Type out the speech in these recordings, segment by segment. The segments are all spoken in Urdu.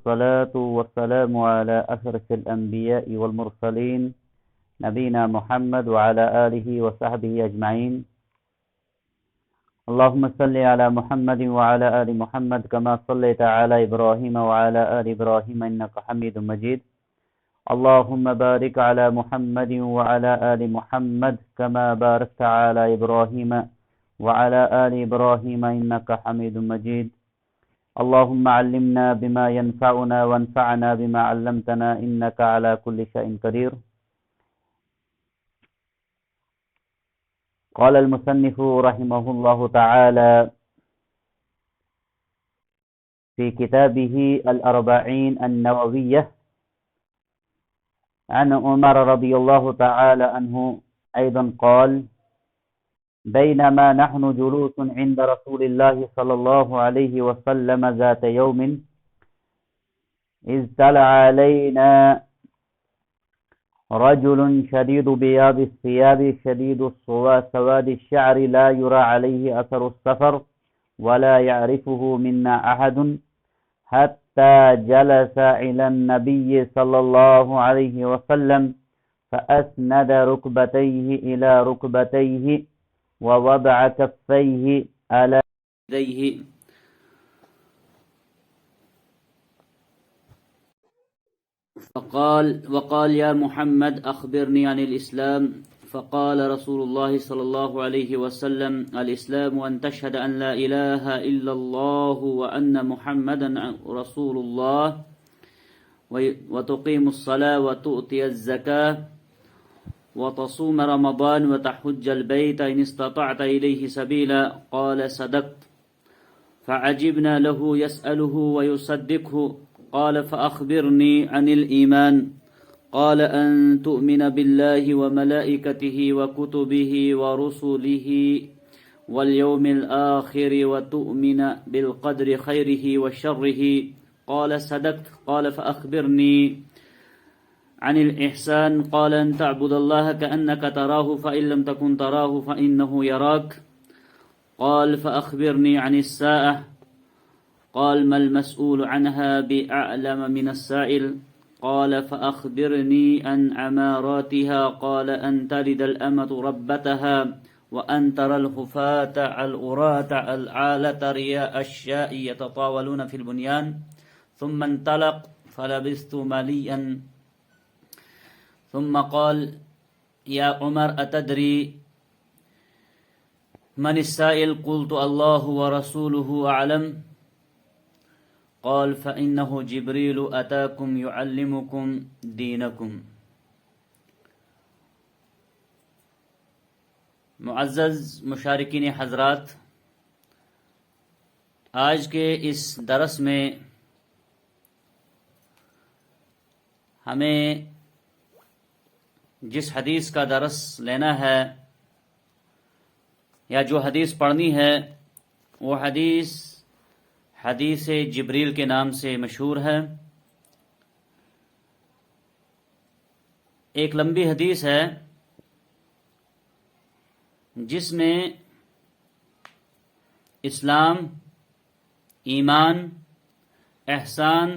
والصلاة والسلام على أشرف الأنبياء والمرسلين نبينا محمد وعلى آله وصحبه أجمعين. اللهم صل على محمد وعلى آل محمد كما صليت على إبراهيم وعلى آل إبراهيم إنك حميد مجيد. اللهم بارك على محمد وعلى آل محمد كما باركت على إبراهيم وعلى آل إبراهيم إنك حميد مجيد. اللهم علمنا بما ينفعنا وانفعنا بما علمتنا إنك على كل شيء قدير. قال المصنف رحمه الله تعالى في كتابه الأربعين النووية عن عمر رضي الله تعالى عنه أيضا قال: بينما نحن جلوس عند رسول الله صلى الله عليه وسلم ذات يوم إذ طلع علينا رجل شديد بياض الثياب شديد سواد الشعر لا يرى عليه أثر السفر ولا يعرفه منا أحد حتى جلس إلى النبي صلى الله عليه وسلم فأسند ركبتيه إلى ركبتيه ووضع كفيه على يديه وقال يا محمد أخبرني عن الإسلام. فقال رسول الله صلى الله عليه وسلم: الإسلام أن تشهد أن لا إله إلا الله وأن محمدا رسول الله وتقيم الصلاة وتؤتي الزكاة وتصوم رمضان وتحج البيت إن استطعت إليه سبيلا. قال: صدقت. فعجبنا له يسأله ويصدقه. قال: فأخبرني عن الإيمان. قال: أن تؤمن بالله وملائكته وكتبه ورسله واليوم الآخر وتؤمن بالقدر خيره وشره. قال: صدقت. قال: فأخبرني عن الإحسان. قال: أن تعبد الله كأنك تراه فإن لم تكن تراه فإنه يراك. قال: فأخبرني عن الساعة. قال: ما المسؤول عنها بأعلم من السائل. قال: فأخبرني عن عماراتها. قال: أن تلد الأمة ربتها وأن ترى الخفاة العراة العالة رياء الشاء يتطاولون في البنيان. ثم انطلق فلبثت مليا ثم قال: يا عمر أتدري من السائل؟ قلت: الله ورسوله أعلم. قال: فإنه جبريل أتاكم يعلمكم دينكم. معزز مشارکین حضرات، آج کے اس درس میں ہمیں جس حدیث کا درس لینا ہے یا جو حدیث پڑھنی ہے وہ حدیث جبریل کے نام سے مشہور ہے. ایک لمبی حدیث ہے جس میں اسلام، ایمان، احسان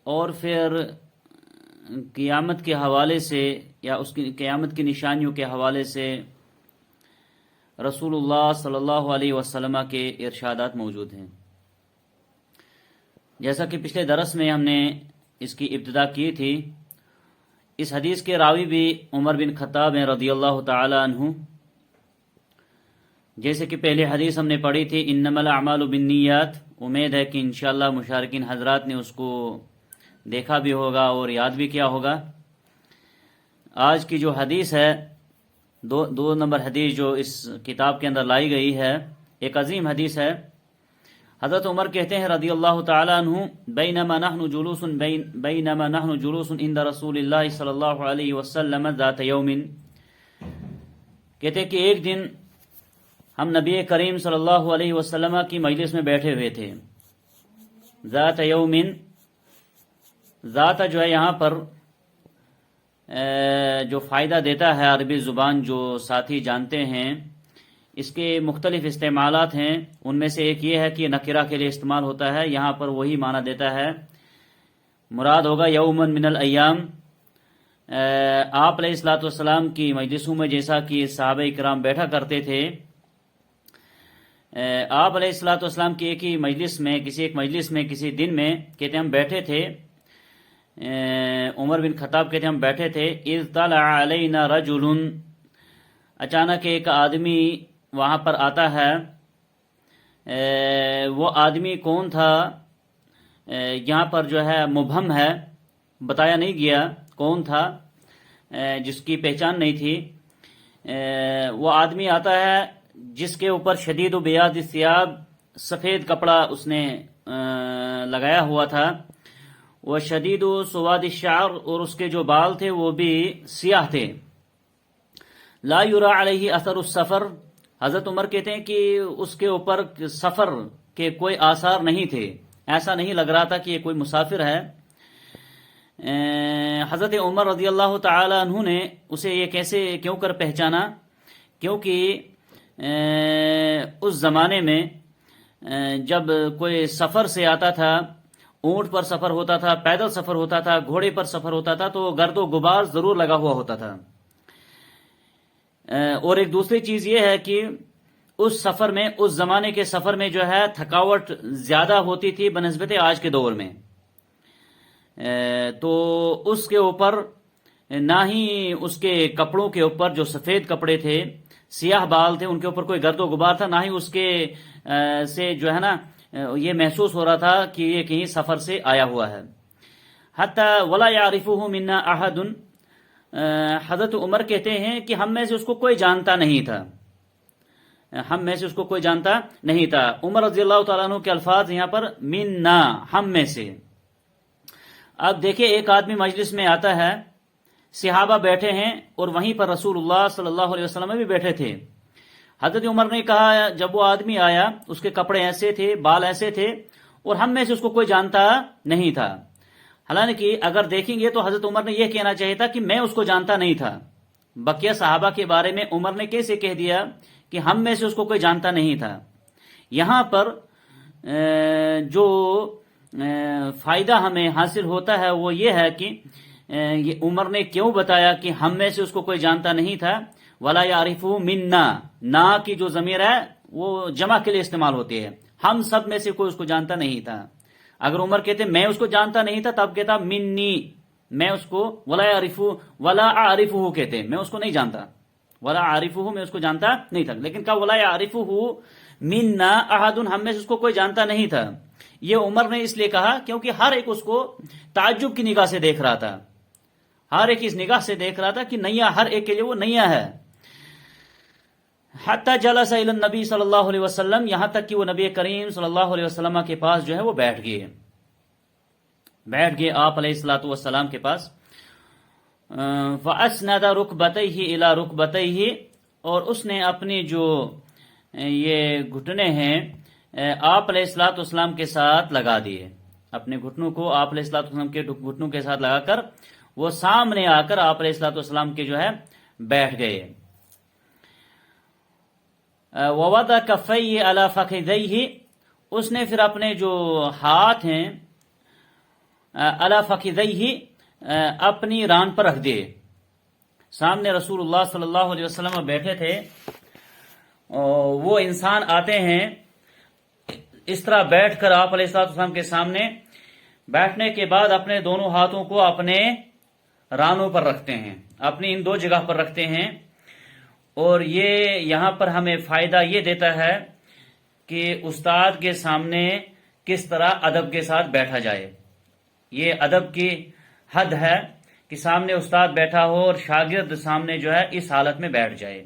اور پھر قیامت کے حوالے سے یا اس کی قیامت کی نشانیوں کے حوالے سے رسول اللہ صلی اللہ علیہ وسلم کے ارشادات موجود ہیں. جیسا کہ پچھلے درس میں ہم نے اس کی ابتدا کی تھی، اس حدیث کے راوی بھی عمر بن خطاب ہیں رضی اللہ تعالی عنہ. جیسے کہ پہلے حدیث ہم نے پڑھی تھی انما الاعمال بالنیات. امید ہے کہ انشاءاللہ مشارکین حضرات نے اس کو دیکھا بھی ہوگا اور یاد بھی کیا ہوگا. آج کی جو حدیث ہے، دو نمبر حدیث جو اس کتاب کے اندر لائی گئی ہے، ایک عظیم حدیث ہے. حضرت عمر کہتے ہیں رضی اللہ تعالی عنہ: بینما نحن جلوس عند رسول اللہ صلی اللہ علیہ وسلم ذات یوم. کہتے ہیں کہ ایک دن ہم نبی کریم صلی اللہ علیہ وسلم کی مجلس میں بیٹھے ہوئے تھے. ذات یوم، ذات جو ہے یہاں پر جو فائدہ دیتا ہے عربی زبان جو ساتھی جانتے ہیں، اس کے مختلف استعمالات ہیں. ان میں سے ایک یہ ہے کہ نکرہ کے لیے استعمال ہوتا ہے. یہاں پر وہی معنی دیتا ہے مراد ہوگا یومن من الایام۔ آپ علیہ الصلوۃ والسلام کی مجلسوں میں جیسا کہ صحابہ کرام بیٹھا کرتے تھے، آپ علیہ الصلوۃ والسلام کی ایک ہی مجلس میں، کسی ایک مجلس میں کسی دن میں کہتے ہم بیٹھے تھے، عمر بن خطاب کہتے ہم بیٹھے تھے، اذ طلع علینا رجل، اچانک ایک آدمی وہاں پر آتا ہے۔ وہ آدمی کون تھا یہاں پر جو ہے مبہم ہے، بتایا نہیں گیا کون تھا، جس کی پہچان نہیں تھی۔ وہ آدمی آتا ہے جس کے اوپر شدید و بیاض الثیاب، سفید کپڑا اس نے لگایا ہوا تھا، وہ شدید و سواد الشعر، اور اس کے جو بال تھے وہ بھی سیاہ تھے۔ لا یرا علیہ اثر السفر، حضرت عمر کہتے ہیں کہ اس کے اوپر سفر کے کوئی آثار نہیں تھے، ایسا نہیں لگ رہا تھا کہ یہ کوئی مسافر ہے۔ حضرت عمر رضی اللہ تعالی عنہ نے اسے یہ کیسے کیوں کر پہچانا؟ کیونکہ اس زمانے میں جب کوئی سفر سے آتا تھا، اونٹ پر سفر ہوتا تھا، پیدل سفر ہوتا تھا، گھوڑے پر سفر ہوتا تھا، تو گرد و غبار ضرور لگا ہوا ہوتا تھا۔ اور ایک دوسری چیز یہ ہے کہ اس سفر میں، اس زمانے کے سفر میں جو ہے تھکاوٹ زیادہ ہوتی تھی بنسبت آج کے دور میں، تو اس کے اوپر نہ ہی اس کے کپڑوں کے اوپر جو سفید کپڑے تھے، سیاہ بال تھے، ان کے اوپر کوئی گرد و غبار تھا، نہ ہی اس کے سے جو ہے نا یہ محسوس ہو رہا تھا کہ یہ کہیں سفر سے آیا ہوا ہے۔ حتی ولا یعرفہ منا احد، حضرت عمر کہتے ہیں کہ ہم میں سے اس کو کوئی جانتا نہیں تھا، ہم میں سے اس کو کوئی جانتا نہیں تھا۔ عمر رضی اللہ تعالیٰ عنہ کے الفاظ یہاں پر منا، ہم میں سے۔ اب دیکھیں ایک آدمی مجلس میں آتا ہے، صحابہ بیٹھے ہیں اور وہیں پر رسول اللہ صلی اللہ علیہ وسلم بھی بیٹھے تھے۔ حضرت عمر نے کہا جب وہ آدمی آیا، اس کے کپڑے ایسے تھے، بال ایسے تھے، اور ہم میں سے اس کو کوئی جانتا نہیں تھا۔ حالانکہ اگر دیکھیں گے تو حضرت عمر نے یہ کہنا چاہیے تھا کہ میں اس کو جانتا نہیں تھا۔ بقیہ صحابہ کے بارے میں عمر نے کیسے کہہ دیا کہ ہم میں سے اس کو کوئی جانتا نہیں تھا؟ یہاں پر جو فائدہ ہمیں حاصل ہوتا ہے وہ یہ ہے کہ یہ عمر نے کیوں بتایا کہ ہم میں سے اس کو کوئی جانتا نہیں تھا۔ ولا یعرفہ منا، نا کی جو ضمیر ہے وہ جمع کے لیے استعمال ہوتی ہے، ہم سب میں سے کوئی اس کو جانتا نہیں تھا۔ اگر عمر کہتے میں اس کو جانتا نہیں تھا تب کہتا منی، میں اس کو، ولا یعرفہ، ولا اعرفہ کہتے میں اس کو نہیں جانتا، ولا اعرفہ میں اس کو جانتا نہیں تھا، لیکن کہا ولا یعرفہ منا احد، ہم میں سے اس کو کوئی جانتا نہیں تھا۔ یہ عمر نے اس لیے کہا کیونکہ ہر ایک اس کو تعجب کی نگاہ سے دیکھ رہا تھا، ہر ایک اس نگاہ سے دیکھ رہا تھا کہ نیا، ہر ایک کے لیے وہ نیا ہے۔ حتی جلس الی النبی صلی اللہ علیہ وسلم، یہاں تک کہ وہ نبی کریم صلی اللہ علیہ وسلم کے پاس جو ہے وہ بیٹھ گئے آپ علیہ الصلوۃ والسلام کے پاس۔ فاسند رکبتیہ الی رکبتیہ، اور اس نے اپنی جو یہ گھٹنے ہیں آپ علیہ الصلوۃ والسلام کے ساتھ لگا دیے، اپنے گھٹنوں کو آپ علیہ الصلوۃ والسلام کے گھٹنوں کے ساتھ لگا کر وہ سامنے آ کر آپ علیہ الصلوۃ والسلام کے جو ہے بیٹھ گئے۔ ووضع کفیہ علی فخذیہ، اس نے پھر اپنے جو ہاتھ ہیں علی فخذیہ، اپنی ران پر رکھ دیے۔ سامنے رسول اللہ صلی اللہ علیہ وسلم بیٹھے تھے، وہ انسان آتے ہیں اس طرح بیٹھ کر آپ علیہ الصلوۃ والسلام کے سامنے، بیٹھنے کے بعد اپنے دونوں ہاتھوں کو اپنے رانوں پر رکھتے ہیں، اپنی ان دو جگہ پر رکھتے ہیں۔ اور یہ یہاں پر ہمیں فائدہ یہ دیتا ہے کہ استاد کے سامنے کس طرح ادب کے ساتھ بیٹھا جائے۔ یہ ادب کی حد ہے کہ سامنے استاد بیٹھا ہو اور شاگرد سامنے جو ہے اس حالت میں بیٹھ جائے۔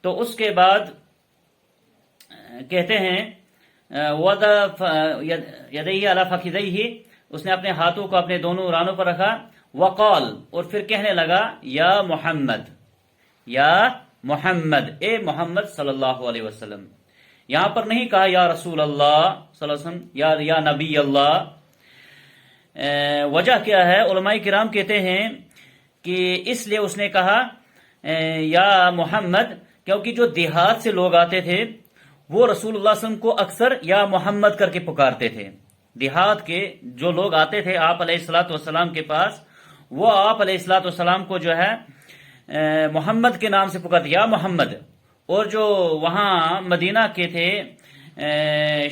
تو اس کے بعد کہتے ہیں وضع یدیہ علی فخذیہ، اس نے اپنے ہاتھوں کو اپنے دونوں رانوں پر رکھا، وقال، اور پھر کہنے لگا یا محمد، یا محمد، اے محمد صلی اللہ علیہ وسلم۔ یہاں پر نہیں کہا یا رسول اللہ صلی اللہ علیہ وسلم، یا نبی اللہ۔ وجہ کیا ہے؟ علماء کرام کہتے ہیں کہ اس لیے اس نے کہا یا محمد کیونکہ جو دیہات سے لوگ آتے تھے وہ رسول اللہ صلی اللہ علیہ وسلم کو اکثر یا محمد کر کے پکارتے تھے، دیہات کے جو لوگ آتے تھے آپ علیہ الصلوۃ والسلام کے پاس، وہ آپ علیہ الصلوۃ والسلام کو جو ہے محمد کے نام سے پکارتے، یا محمد. اور جو وہاں مدینہ کے تھے،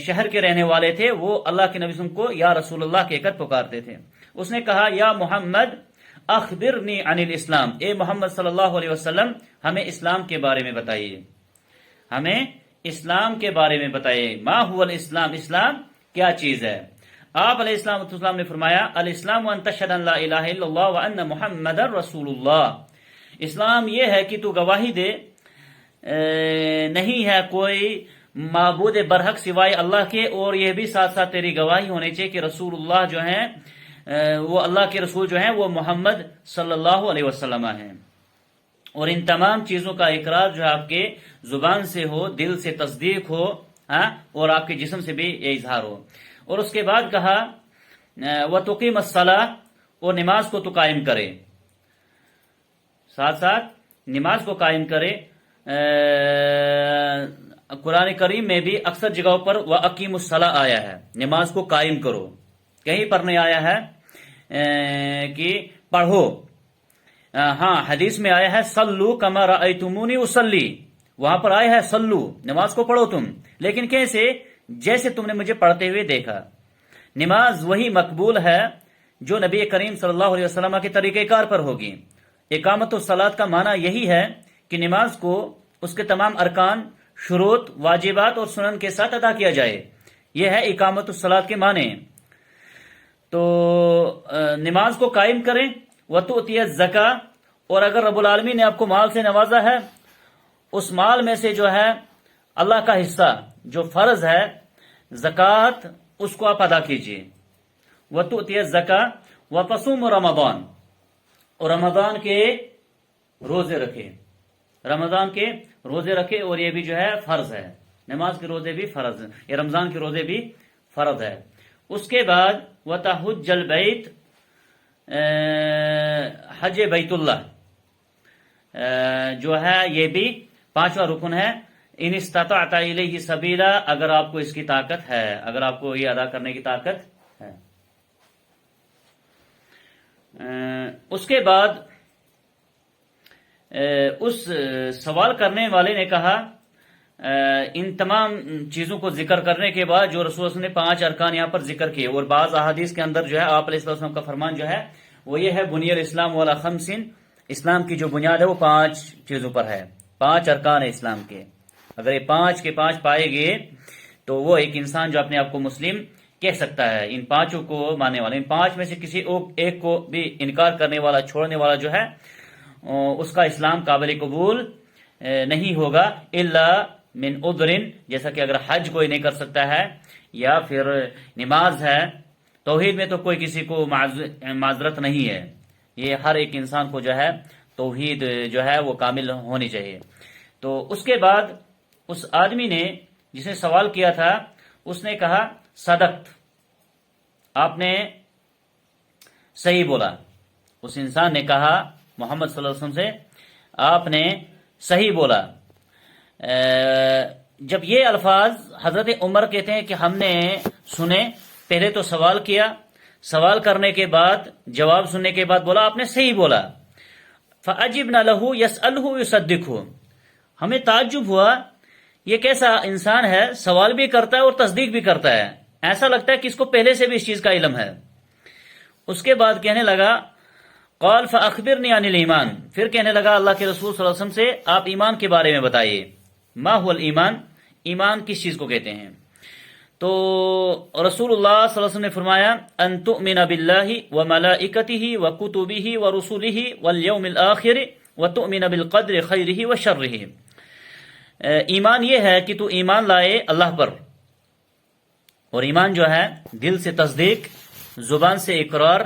شہر کے رہنے والے تھے، وہ اللہ کے نبی صلی اللہ علیہ وسلم کو یا رسول اللہ کہہ کر پکارتے تھے. اس نے کہا یا محمد اخبرنی عن الاسلام، اے محمد صلی اللہ علیہ وسلم ہمیں اسلام کے بارے میں بتائیے، ہمیں اسلام کے بارے میں بتائیے. ما هو الاسلام، اسلام کیا چیز ہے؟ آپ علیہ السلام نے فرمایا الاسلام ان تشهد ان لا الہ الا اللہ وان محمد رسول اللہ. اسلام یہ ہے کہ تو گواہی دے نہیں ہے کوئی معبود برحق سوائے اللہ کے، اور یہ بھی ساتھ ساتھ تیری گواہی ہونی چاہیے کہ رسول اللہ جو ہیں وہ اللہ کے رسول جو ہیں وہ محمد صلی اللہ علیہ وسلم ہیں. اور ان تمام چیزوں کا اقرار جو ہے آپ کے زبان سے ہو، دل سے تصدیق ہو، اور آپ کے جسم سے بھی یہ اظہار ہو. اور اس کے بعد کہا وَتُقِيمَ الصَّلَاةَ، اور نماز کو تو قائم کرے، ساتھ ساتھ نماز کو قائم کرے. قرآن کریم میں بھی اکثر جگہوں پر وَأَقِيمُ الصَّلَاةَ آیا ہے، نماز کو قائم کرو. کہیں پر نہیں آیا ہے کہ پڑھو. ہاں حدیث میں آیا ہے صلو کما رأیتمونی اصلی، وہاں پر آیا ہے صلو، نماز کو پڑھو تم، لیکن کیسے؟ جیسے تم نے مجھے پڑھتے ہوئے دیکھا. نماز وہی مقبول ہے جو نبی کریم صلی اللہ علیہ وسلم کے طریقہ کار پر ہوگی. اقامت الصلاۃ کا معنی یہی ہے کہ نماز کو اس کے تمام ارکان، شروط، واجبات اور سنن کے ساتھ ادا کیا جائے. یہ ہے اقامت الصلاۃ کے معنی. تو نماز کو قائم کریں. وَتُؤْتِيَ الزَّكَاةَ، اور اگر رب العالمین نے آپ کو مال سے نوازا ہے، اس مال میں سے جو ہے اللہ کا حصہ جو فرض ہے زکوٰۃ، اس کو آپ ادا کیجیے. وَتُؤْتِيَ الزَّكَاةَ وَتَصُومُ رمضان، اور رمضان کے روزے رکھے، رمضان کے روزے رکھے، اور یہ بھی جو ہے فرض ہے. نماز کے روزے بھی فرض ہیں، یہ رمضان کے روزے بھی فرض ہے. اس کے بعد وَتَحُجَّ الْبَيْتَ، حج بیت اللہ جو ہے یہ بھی پانچواں رکن ہے. ان استطعت الیہ سبیلا، اگر آپ کو اس کی طاقت ہے، اگر آپ کو یہ ادا کرنے کی طاقت ہے. اس کے بعد اس سوال کرنے والے نے کہا ان تمام چیزوں کو ذکر کرنے کے بعد جو رسول اللہ نے 5 ارکان یہاں پر ذکر کیے، اور بعض احادیث کے اندر جو ہے آپ علیہ السلام کا فرمان جو ہے وہ یہ ہے بنی الاسلام علی 5، اسلام کی جو بنیاد ہے وہ 5 چیزوں پر ہے، 5 ارکان ہے اسلام کے. اگر یہ 5 کے 5 پائے گئے تو وہ ایک انسان جو اپنے آپ کو مسلم کہہ سکتا ہے، ان 5 کو ماننے والا. ان 5 میں سے کسی ایک کو بھی انکار کرنے والا، چھوڑنے والا جو ہے اس کا اسلام قابل قبول نہیں ہوگا. الا من عذر، جیسا کہ اگر حج کوئی نہیں کر سکتا ہے، یا پھر نماز ہے. توحید میں تو کوئی کسی کو معذرت نہیں ہے، یہ ہر ایک انسان کو جو ہے توحید جو ہے وہ کامل ہونی چاہیے. تو اس کے بعد اس آدمی نے جس نے سوال کیا تھا اس نے کہا صدقت، آپ نے صحیح بولا. اس انسان نے کہا محمد صلی اللہ علیہ وسلم سے آپ نے صحیح بولا. جب یہ الفاظ حضرت عمر کہتے ہیں کہ ہم نے سنے، پہلے تو سوال کیا، سوال کرنے کے بعد جواب سننے کے بعد بولا آپ نے صحیح بولا. فَأَجِبْنَا لَهُ يَسْأَلُهُ يُصَدِّقُهُ، ہمیں تعجب ہوا یہ کیسا انسان ہے، سوال بھی کرتا ہے اور تصدیق بھی کرتا ہے، ایسا لگتا ہے کہ اس کو پہلے سے بھی اس چیز کا علم ہے. اس کے بعد کہنے لگا قال فاخبرنی عن الایمان، پھر کہنے لگا اللہ کے رسول صلی اللہ علیہ وسلم سے آپ ایمان کے بارے میں بتائیے. ما هو الایمان، ایمان کس چیز کو کہتے ہیں؟ تو رسول اللہ صلی اللہ علیہ وسلم نے فرمایا ان تؤمن باللہ وملائکتہ وکتبہ ورسلہ والیوم الآخر وتؤمن بالقدر خیرہ وشرہ. ایمان یہ ہے کہ تو ایمان لائے اللہ پر، اور ایمان جو ہے دل سے تصدیق، زبان سے اقرار،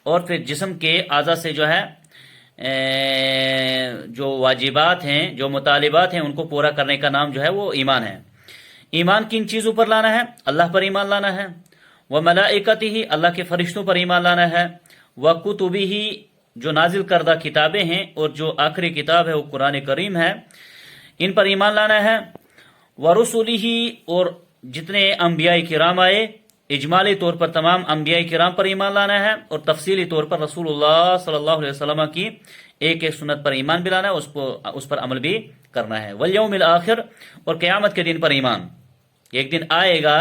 اور پھر جسم کے اعضاء سے جو ہے جو واجبات ہیں، جو مطالبات ہیں، ان کو پورا کرنے کا نام جو ہے وہ ایمان ہے. ایمان کن چیزوں پر لانا ہے؟ اللہ پر ایمان لانا ہے. وملائکتہ، اللہ کے فرشتوں پر ایمان لانا ہے. وکتبہ، جو نازل کردہ کتابیں ہیں، اور جو آخری کتاب ہے وہ قرآن کریم ہے، ان پر ایمان لانا ہے. ورسلہ، اور جتنے انبیاء کرام آئے اجمالی طور پر تمام انبیاء کرام پر ایمان لانا ہے، اور تفصیلی طور پر رسول اللہ صلی اللہ علیہ وسلم کی ایک ایک سنت پر ایمان بھی لانا ہے، اس پر عمل بھی کرنا ہے۔ والیوم الآخر، اور قیامت کے دن پر ایمان، ایک دن آئے گا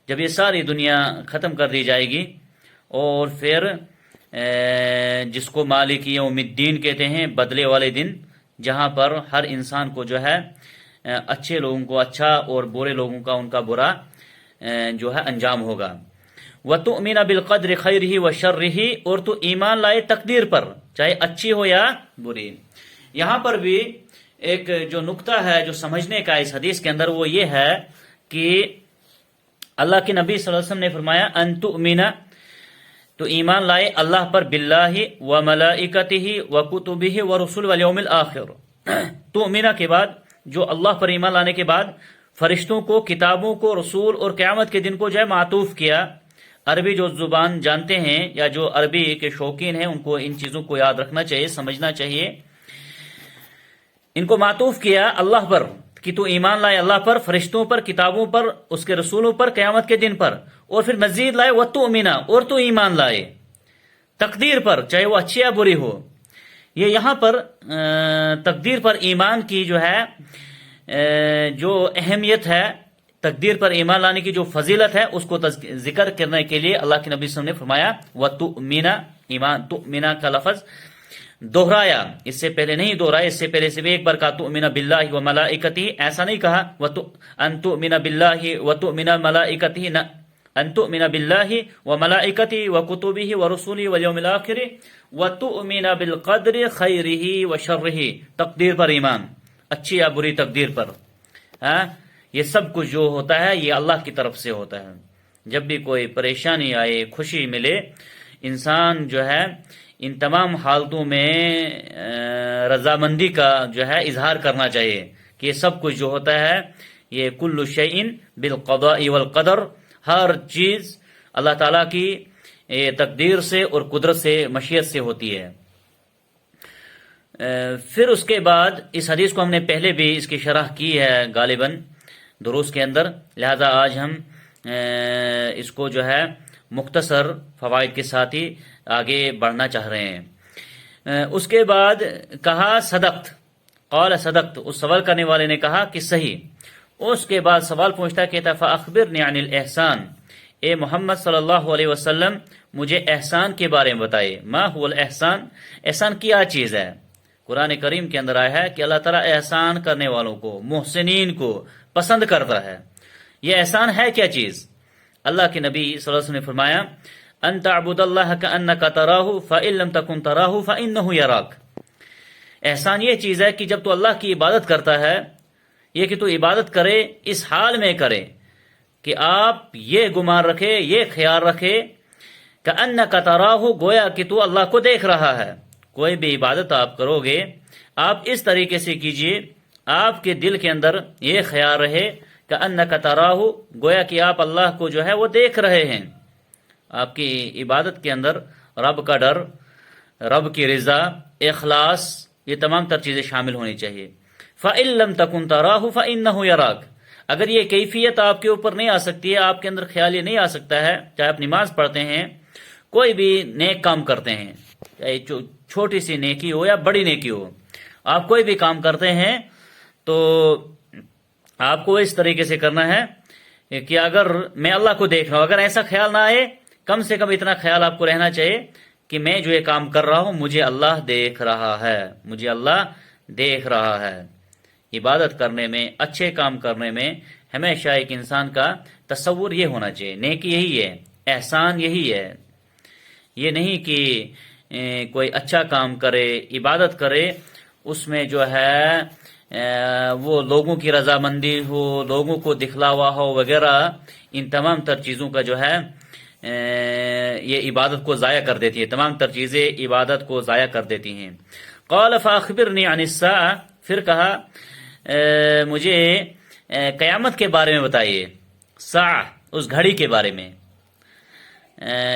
جب یہ ساری دنیا ختم کر دی جائے گی، اور پھر جس کو مالک یوم الدین کہتے ہیں، بدلے والے دن، جہاں پر ہر انسان کو جو ہے اچھے لوگوں کو اچھا اور برے لوگوں کا ان کا برا جو ہے انجام ہوگا۔ وَتُؤْمِنَ بِالْقَدْرِ خَيْرِهِ وَشَرِّهِ، اور تو ایمان لائے تقدیر پر، چاہے اچھی ہو یا بری۔ یہاں پر بھی ایک جو نقطہ ہے جو سمجھنے کا اس حدیث کے اندر، وہ یہ ہے کہ اللہ کے نبی صلی اللہ علیہ وسلم نے فرمایا ان تؤمن، تو ایمان لائے اللہ پر، باللہ وملائکتہ وکتبہ ورسل والیوم الآخر۔ تؤمن کے بعد، جو اللہ پر ایمان لانے کے بعد فرشتوں کو، کتابوں کو، رسول اور قیامت کے دن کو جو ہے معطوف کیا۔ عربی جو زبان جانتے ہیں یا جو عربی کے شوقین ہیں، ان کو ان چیزوں کو یاد رکھنا چاہیے، سمجھنا چاہیے۔ ان کو معطوف کیا اللہ پر کہ تو ایمان لائے اللہ پر، فرشتوں پر، کتابوں پر، اس کے رسولوں پر، قیامت کے دن پر، اور پھر مزید لائے وَتُؤْمِنَ، اور تو ایمان لائے تقدیر پر، چاہے وہ اچھی یا بری ہو۔ یہ یہاں پر تقدیر پر ایمان کی جو ہے جو اہمیت ہے، تقدیر پر ایمان لانے کی جو فضیلت ہے، اس کو ذکر کرنے کے لیے اللہ کے نبی صلی اللہ علیہ وسلم نے فرمایا وَتُؤْمِنَ، ایمان، تؤمنہ کا لفظ دہرایا، اس سے پہلے نہیں دہرایا، اس سے پہلے صرف ایک بار کہا تؤمن باللہ وملائکتہ، ایسا نہیں کہا ان تؤمن باللہ وتؤمن ملائکتہ، نہ، ان تؤمن باللہ وملائکتہ وکتبہ ورسلہ والیوم الآخر وتؤمن بالقدر خیرہ وشرہ، تقدیر پر ایمان، اچھی یا بری تقدیر پر۔ یہ سب کچھ جو ہوتا ہے یہ اللہ کی طرف سے ہوتا ہے۔ جب بھی کوئی پریشانی آئے، خوشی ملے، انسان جو ہے ان تمام حالتوں میں رضامندی کا جو ہے اظہار کرنا چاہیے کہ یہ سب کچھ جو ہوتا ہے یہ کل شیء بالقضاء والقدر، ہر چیز اللہ تعالیٰ کی تقدیر سے اور قدرت سے، مشیت سے ہوتی ہے۔ پھر اس کے بعد اس حدیث کو ہم نے پہلے بھی اس کی شرح کی ہے غالباً دروس کے اندر، لہذا آج ہم اس کو جو ہے مختصر فوائد کے ساتھ ہی آگے بڑھنا چاہ رہے ہیں۔ اس کے بعد کہا صدقت، قال صدقت، اس سوال کرنے والے نے کہا کہ صحیح۔ اس کے بعد سوال پوچھتا کہتا فاخبرنی عن الاحسان، اے محمد صلی اللہ علیہ وسلم مجھے احسان کے بارے میں بتائیے۔ ما هو الاحسان، احسان کیا چیز ہے؟ قرآن کریم کے اندر آیا ہے کہ اللہ تعالیٰ احسان کرنے والوں کو، محسنین کو پسند کرتا ہے۔ یہ احسان ہے کیا چیز؟ اللہ کے نبی صلی اللہ علیہ وسلم نے فرمایا ان تعبد اللہ کأنک تراہ فإن لم تکن تراہ فإنہ یراک۔ احسان یہ چیز ہے کہ جب تو اللہ کی عبادت کرتا ہے، یہ کہ تو عبادت کرے اس حال میں کرے کہ آپ یہ گمان رکھے، یہ خیال رکھے کأنک تراہ، گویا کہ تو اللہ کو دیکھ رہا ہے۔ کوئی بھی عبادت آپ کرو گے، آپ اس طریقے سے کیجئے، آپ کے دل کے اندر یہ خیال رہے کأنک تراہ، گویا کہ آپ اللہ کو جو ہے وہ دیکھ رہے ہیں۔ آپ کی عبادت کے اندر رب کا ڈر، رب کی رضا، اخلاص، یہ تمام تر چیزیں شامل ہونی چاہیے۔ فإن لم تکن تراہ فإنہ یراک، اگر یہ کیفیت آپ کے اوپر نہیں آ سکتی ہے، آپ کے اندر خیال یہ نہیں آ سکتا ہے، چاہے آپ نماز پڑھتے ہیں، کوئی بھی نیک کام کرتے ہیں، چاہے چھوٹی سی نیکی ہو یا بڑی نیکی ہو، آپ کوئی بھی کام کرتے ہیں تو آپ کو اس طریقے سے کرنا ہے کہ اگر میں اللہ کو دیکھ رہا ہوں، اگر ایسا خیال نہ آئے، کم سے کم اتنا خیال آپ کو رہنا چاہیے کہ میں جو یہ کام کر رہا ہوں مجھے اللہ دیکھ رہا ہے، مجھے اللہ دیکھ رہا ہے۔ عبادت کرنے میں، اچھے کام کرنے میں ہمیشہ ایک انسان کا تصور یہ ہونا چاہیے، نیکی یہی ہے، احسان یہی ہے۔ یہ نہیں کہ کوئی اچھا کام کرے، عبادت کرے، اس میں جو ہے وہ لوگوں کی رضامندی ہو، لوگوں کو دکھلاوا ہو وغیرہ، ان تمام تر چیزوں کا جو ہے یہ عبادت کو ضائع کر دیتی ہے، تمام تر چیزیں عبادت کو ضائع کر دیتی ہیں۔ قال فاخبرنی عن الساعہ، پھر کہا مجھے قیامت کے بارے میں بتائیے، ساعہ اس گھڑی کے بارے میں۔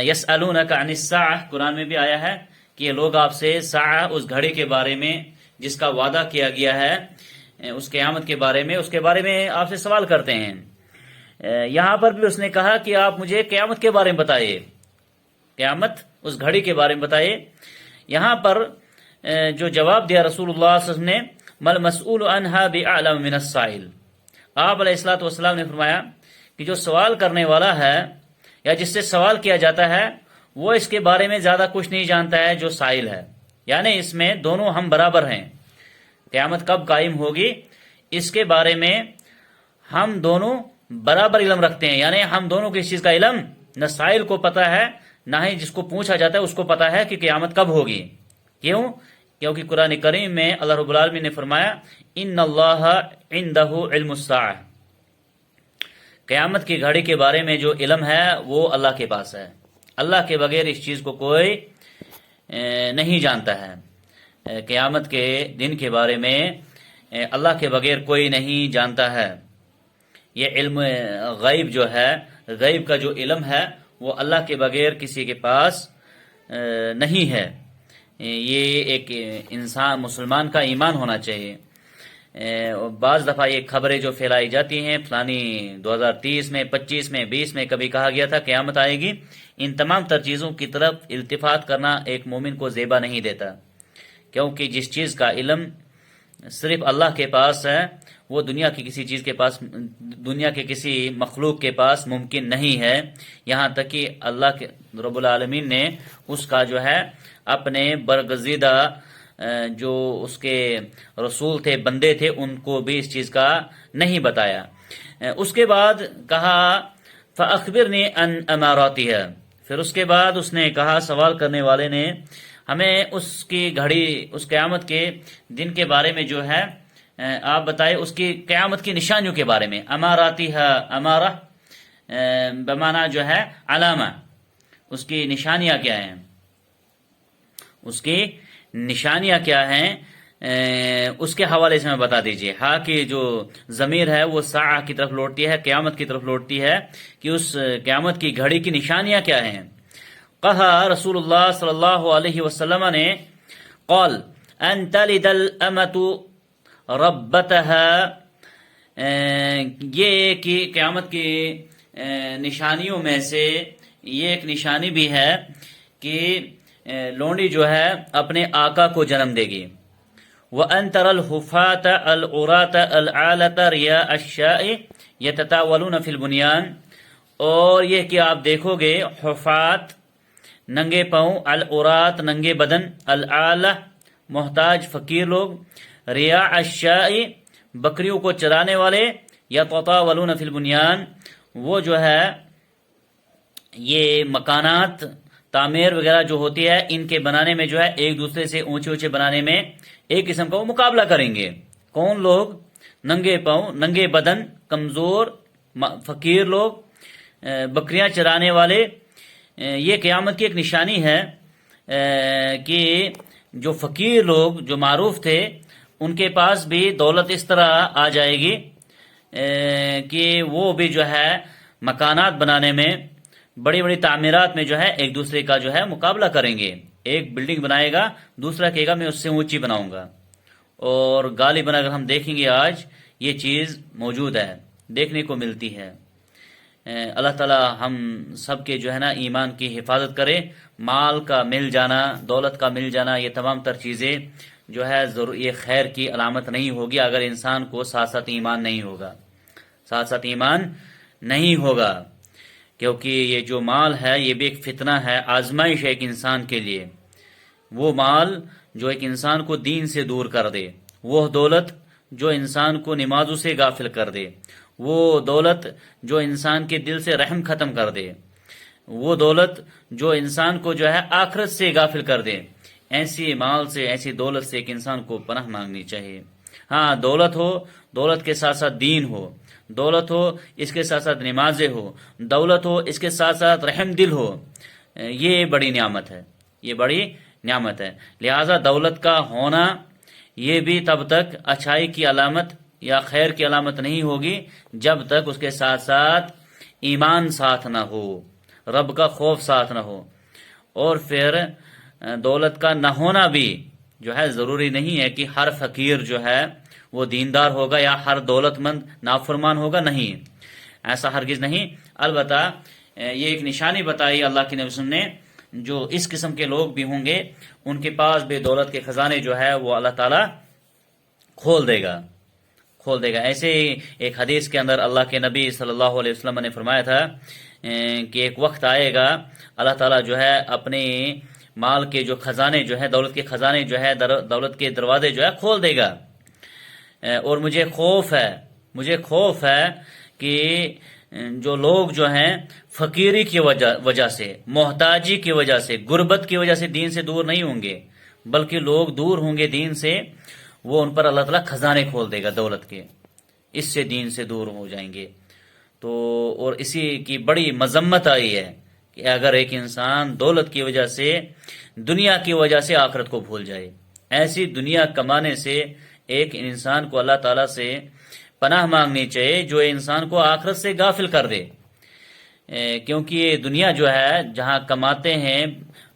یسألونک عن الساعہ، قرآن میں بھی آیا ہے کہ یہ لوگ آپ سے ساعہ اس گھڑی کے بارے میں جس کا وعدہ کیا گیا ہے، اس قیامت کے بارے میں، اس کے بارے میں آپ سے سوال کرتے ہیں۔ یہاں پر بھی اس نے کہا کہ آپ مجھے قیامت کے بارے میں بتائیے، قیامت اس گھڑی کے بارے میں بتائیے۔ یہاں پر جو جواب دیا رسول اللہ صلی اللہ علیہ وسلم نے، مل مسئول عنہا بعلم من السائل، آپ علیہ الصلوۃ والسلام نے فرمایا کہ جو سوال کرنے والا ہے یا جس سے سوال کیا جاتا ہے وہ اس کے بارے میں زیادہ کچھ نہیں جانتا ہے جو سائل ہے، یعنی اس میں دونوں ہم برابر ہیں۔ قیامت کب قائم ہوگی اس کے بارے میں ہم دونوں برابر علم رکھتے ہیں، یعنی ہم دونوں کو اس چیز کا علم نہ سائل کو پتہ ہے نہ ہی جس کو پوچھا جاتا ہے اس کو پتہ ہے کہ قیامت کب ہوگی۔ کیوں؟ کیونکہ قرآن کریم میں اللہ رب العالمین نے فرمایا ان اللہ عندہ علم الساعہ، قیامت کی گھڑی کے بارے میں جو علم ہے وہ اللہ کے پاس ہے، اللہ کے بغیر اس چیز کو کوئی نہیں جانتا ہے۔ قیامت کے دن کے بارے میں اللہ کے بغیر کوئی نہیں جانتا ہے۔ یہ علم غیب جو ہے، غیب کا جو علم ہے وہ اللہ کے بغیر کسی کے پاس نہیں ہے۔ یہ ایک انسان مسلمان کا ایمان ہونا چاہیے۔ بعض دفعہ یہ خبریں جو پھیلائی جاتی ہیں فلانی 2030 میں 25 میں 20 میں کبھی کہا گیا تھا قیامت آئے گی، ان تمام تر چیزوں کی طرف التفات کرنا ایک مومن کو زیبا نہیں دیتا، کیونکہ جس چیز کا علم صرف اللہ کے پاس ہے وہ دنیا کی کسی چیز کے پاس، دنیا کے کسی مخلوق کے پاس ممکن نہیں ہے، یہاں تک کہ اللہ کے رب العالمین نے اس کا جو ہے اپنے برگزیدہ جو اس کے رسول تھے، بندے تھے، ان کو بھی اس چیز کا نہیں بتایا۔ اس کے بعد کہا فَأَخْبِرْنِي عَنْ أَمَارَاتِهَا، پھر اس کے بعد اس نے کہا، سوال کرنے والے نے، ہمیں اس کی گھڑی، اس قیامت کے دن کے بارے میں جو ہے آپ بتائیں، اس کی قیامت کی نشانیوں کے بارے میں۔ اماراتها، امارہ بمعنی جو ہے علامہ، اس کی نشانیاں کیا ہیں، اس کی نشانیاں کیا ہیں، اس کے حوالے سے میں بتا دیجئے۔ ہاں کی جو ضمیر ہے وہ ساعہ کی طرف لوٹتی ہے، قیامت کی طرف لوٹتی ہے کہ اس قیامت کی گھڑی کی نشانیاں کیا ہیں۔ کہا رسول اللہ صلی اللہ علیہ وسلم نے، قال ان تلد الامۃ ربتها، یہ کہ قیامت کی نشانیوں میں سے یہ ایک نشانی بھی ہے کہ لونڈی جو ہے اپنے آقا کو جنم دے گی۔ وَأَن تَرَى الْحُفَاةَ الْعُرَاةَ الْعَالَةَ رِيَاءَ الشَّاءِ يَتَطَاوَلُونَ فِي الْبُنْيَانِ، اور یہ کہ آپ دیکھو گے حفات ننگے پاؤں، العرات ننگے بدن، العالہ محتاج فقیر لوگ، ریاء الشاء بکریوں کو چرانے والے، یتطاولون فی البنیان وہ جو ہے یہ مکانات تعمیر وغیرہ جو ہوتی ہے ان کے بنانے میں جو ہے ایک دوسرے سے اونچے اونچے بنانے میں ایک قسم کا وہ مقابلہ کریں گے۔ کون لوگ؟ ننگے پاؤں، ننگے بدن، کمزور فقیر لوگ، بکریاں چرانے والے۔ یہ قیامت کی ایک نشانی ہے کہ جو فقیر لوگ جو معروف تھے ان کے پاس بھی دولت اس طرح آ جائے گی کہ وہ بھی جو ہے مکانات بنانے میں، بڑی بڑی تعمیرات میں جو ہے ایک دوسرے کا جو ہے مقابلہ کریں گے۔ ایک بلڈنگ بنائے گا، دوسرا کہے گا میں اس سے اونچی بناؤں گا۔ اور غالباً اگر ہم دیکھیں گے آج یہ چیز موجود ہے، دیکھنے کو ملتی ہے۔ اللہ تعالی ہم سب کے جو ہے نا ایمان کی حفاظت کرے۔ مال کا مل جانا، دولت کا مل جانا، یہ تمام تر چیزیں جو ہے یہ خیر کی علامت نہیں ہوگی اگر انسان کو ساتھ ساتھ ایمان نہیں ہوگا، ساتھ ساتھ ایمان نہیں ہوگا، کیونکہ یہ جو مال ہے یہ بھی ایک فتنہ ہے، آزمائش ہے ایک انسان کے لیے۔ وہ مال جو ایک انسان کو دین سے دور کر دے، وہ دولت جو انسان کو نمازوں سے غافل کر دے، وہ دولت جو انسان کے دل سے رحم ختم کر دے، وہ دولت جو انسان کو جو ہے آخرت سے غافل کر دے، ایسی مال سے، ایسی دولت سے ایک انسان کو پناہ مانگنی چاہیے۔ ہاں دولت ہو، دولت کے ساتھ ساتھ دین ہو، دولت ہو اس کے ساتھ ساتھ نمازیں ہو، دولت ہو اس کے ساتھ ساتھ رحم دل ہو، یہ بڑی نعمت ہے، یہ بڑی نعمت ہے۔ لہذا دولت کا ہونا یہ بھی تب تک اچھائی کی علامت یا خیر کی علامت نہیں ہوگی جب تک اس کے ساتھ ساتھ ایمان ساتھ نہ ہو، رب کا خوف ساتھ نہ ہو۔ اور پھر دولت کا نہ ہونا بھی جو ہے ضروری نہیں ہے کہ ہر فقیر جو ہے وہ دیندار ہوگا یا ہر دولت مند نافرمان ہوگا، نہیں۔ ایسا ہرگز نہیں. البتہ یہ ایک نشانی بتائی اللہ کے نبی نے، جو اس قسم کے لوگ بھی ہوں گے ان کے پاس بے دولت کے خزانے جو ہے وہ اللہ تعالیٰ کھول دے گا. ایسے ہی ایک حدیث کے اندر اللہ کے نبی صلی اللہ علیہ وسلم نے فرمایا تھا کہ ایک وقت آئے گا اللہ تعالیٰ جو ہے اپنے مال کے جو خزانے جو ہے، دولت کے خزانے جو ہے، دولت کے دروازے جو ہے کھول دے گا. اور مجھے خوف ہے کہ جو لوگ جو ہیں فقیری کی وجہ سے، محتاجی کی وجہ سے، غربت کی وجہ سے دین سے دور نہیں ہوں گے، بلکہ لوگ دور ہوں گے دین سے، وہ ان پر اللہ تعالیٰ خزانے کھول دے گا دولت کے، اس سے دین سے دور ہو جائیں گے. تو اور اسی کی بڑی مذمت آئی ہے کہ اگر ایک انسان دولت کی وجہ سے، دنیا کی وجہ سے آخرت کو بھول جائے، ایسی دنیا کمانے سے ایک انسان کو اللہ تعالیٰ سے پناہ مانگنی چاہیے جو انسان کو آخرت سے غافل کر دے. کیونکہ یہ دنیا جو ہے جہاں کماتے ہیں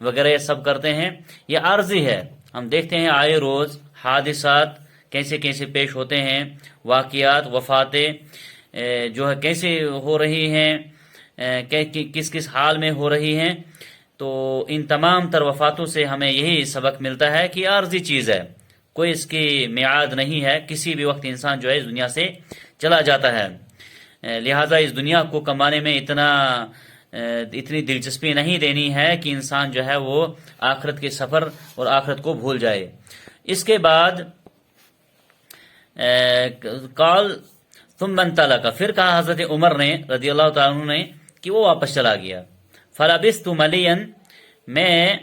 وغیرہ یہ سب کرتے ہیں، یہ عارضی ہے. ہم دیکھتے ہیں آئے روز حادثات کیسے پیش ہوتے ہیں، واقعات، وفاتیں جو ہے کیسے ہو رہی ہیں، کس حال میں ہو رہی ہیں. تو ان تمام تر وفاتوں سے ہمیں یہی سبق ملتا ہے کہ عارضی چیز ہے، کوئی اس کی میعاد نہیں ہے، کسی بھی وقت انسان جو ہے اس دنیا سے چلا جاتا ہے. لہٰذا اس دنیا کو کمانے میں اتنی دلچسپی نہیں دینی ہے کہ انسان جو ہے وہ آخرت کے سفر اور آخرت کو بھول جائے. اس کے بعد قال ثم انطلق، پھر کہا حضرت عمر نے رضی اللہ تعالیٰ عنہ نے کہ وہ واپس چلا گیا. فلبثت ملیا، میں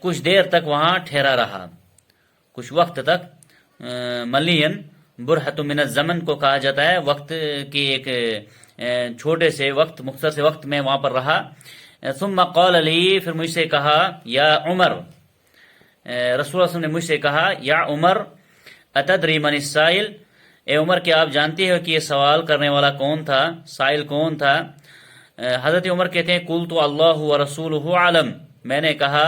کچھ دیر تک وہاں ٹھہرا رہا، کچھ وقت تک. ملین برہت من الزمن کو کہا جاتا ہے، وقت کی ایک چھوٹے سے وقت، مختصر سے وقت میں وہاں پر رہا. ثم قال لی، پھر مجھ سے کہا، یا عمر، رسول اللہ صلی اللہ علیہ وسلم نے مجھ سے کہا، یا عمر اتدری من السائل، اے عمر کیا آپ جانتے ہو کہ یہ سوال کرنے والا کون تھا، سائل کون تھا؟ حضرت عمر کہتے ہیں قلت اللہ ورسولہ عالم، میں نے کہا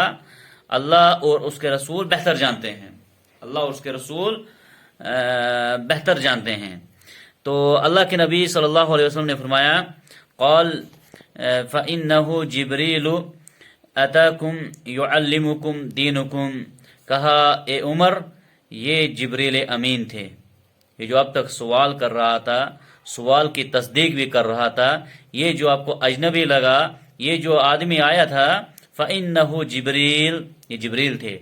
اللہ اور اس کے رسول بہتر جانتے ہیں، اللہ اور اس کے رسول بہتر جانتے ہیں. تو اللہ کے نبی صلی اللہ علیہ وسلم نے فرمایا قال فإنہ جبریل اتاکم یعلمکم دینکم، کہا اے عمر یہ جبریل امین تھے، یہ جو اب تک سوال کر رہا تھا، سوال کی تصدیق بھی کر رہا تھا، یہ جو آپ کو اجنبی لگا، یہ جو آدمی آیا تھا، فإنہ جبریل، یہ جبریل تھے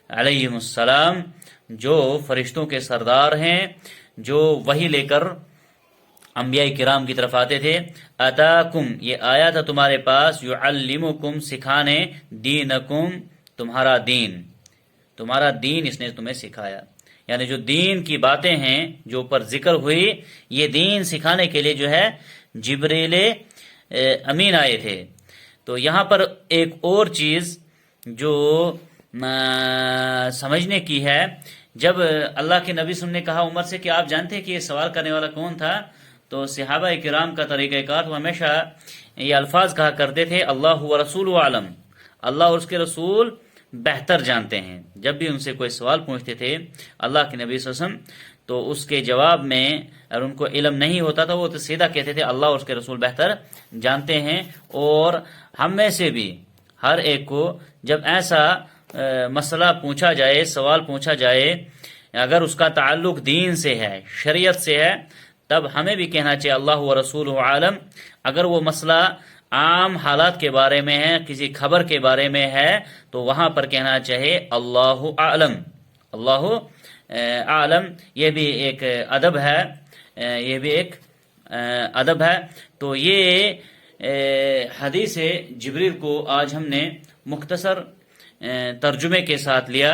علیہم السلام، جو فرشتوں کے سردار ہیں، جو وحی لے کر انبیاء کرام کی طرف آتے تھے. اتاکم، یہ آیا تھا تمہارے پاس، یعلمکم، سکھانے، دینکم، تمہارا دین اس نے تمہیں سکھایا. یعنی جو دین کی باتیں ہیں جو اوپر ذکر ہوئی، یہ دین سکھانے کے لیے جو ہے جبریل امین آئے تھے. تو یہاں پر ایک اور چیز جو سمجھنے کی ہے، جب اللہ کے نبی نے کہا عمر سے کہ آپ جانتے ہیں کہ یہ سوال کرنے والا کون تھا، تو صحابہ کرام کا طریقہ کار وہ ہمیشہ یہ الفاظ کہا کرتے تھے اللہ و رسول عالم، اللہ اور اس کے رسول بہتر جانتے ہیں. جب بھی ان سے کوئی سوال پوچھتے تھے اللہ کے نبی صلی اللہ علیہ وسلم، تو اس کے جواب میں اگر ان کو علم نہیں ہوتا تھا وہ تو سیدھا کہتے تھے اللہ اور اس کے رسول بہتر جانتے ہیں. اور ہم میں سے بھی ہر ایک کو جب ایسا مسئلہ پوچھا جائے، سوال پوچھا جائے، اگر اس کا تعلق دین سے ہے، شریعت سے ہے، تب ہمیں بھی کہنا چاہیے اللہ و رسول عالم. اگر وہ مسئلہ عام حالات کے بارے میں ہے، کسی خبر کے بارے میں ہے، تو وہاں پر کہنا چاہیے اللہ عالم، اللہ عالم. یہ بھی ایک ادب ہے، تو یہ حدیث جبریل کو آج ہم نے مختصر ترجمے کے ساتھ لیا،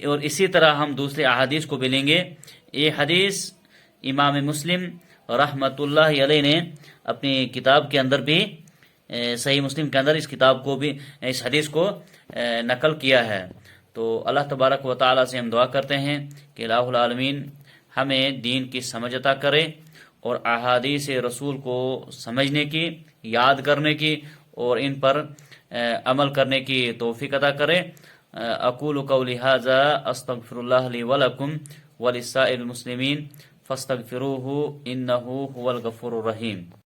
اور اسی طرح ہم دوسرے احادیث کو بھی لیں گے. یہ حدیث امام مسلم رحمۃ اللہ علیہ نے اپنی کتاب کے اندر بھی، صحیح مسلم کے اندر اس حدیث کو نقل کیا ہے. تو اللہ تبارک و تعالی سے ہم دعا کرتے ہیں کہ الہ العالمین ہمیں دین کی سمجھ عطا کرے اور احادیث رسول کو سمجھنے کی، یاد کرنے کی اور ان پر عمل کرنے کی توفیق عطا کرے. اقول قولی ھذا استغفر اللہ لی ولکم ولسائر المسلمین فاستغفروہ انہ هو الغفور الرحیم۔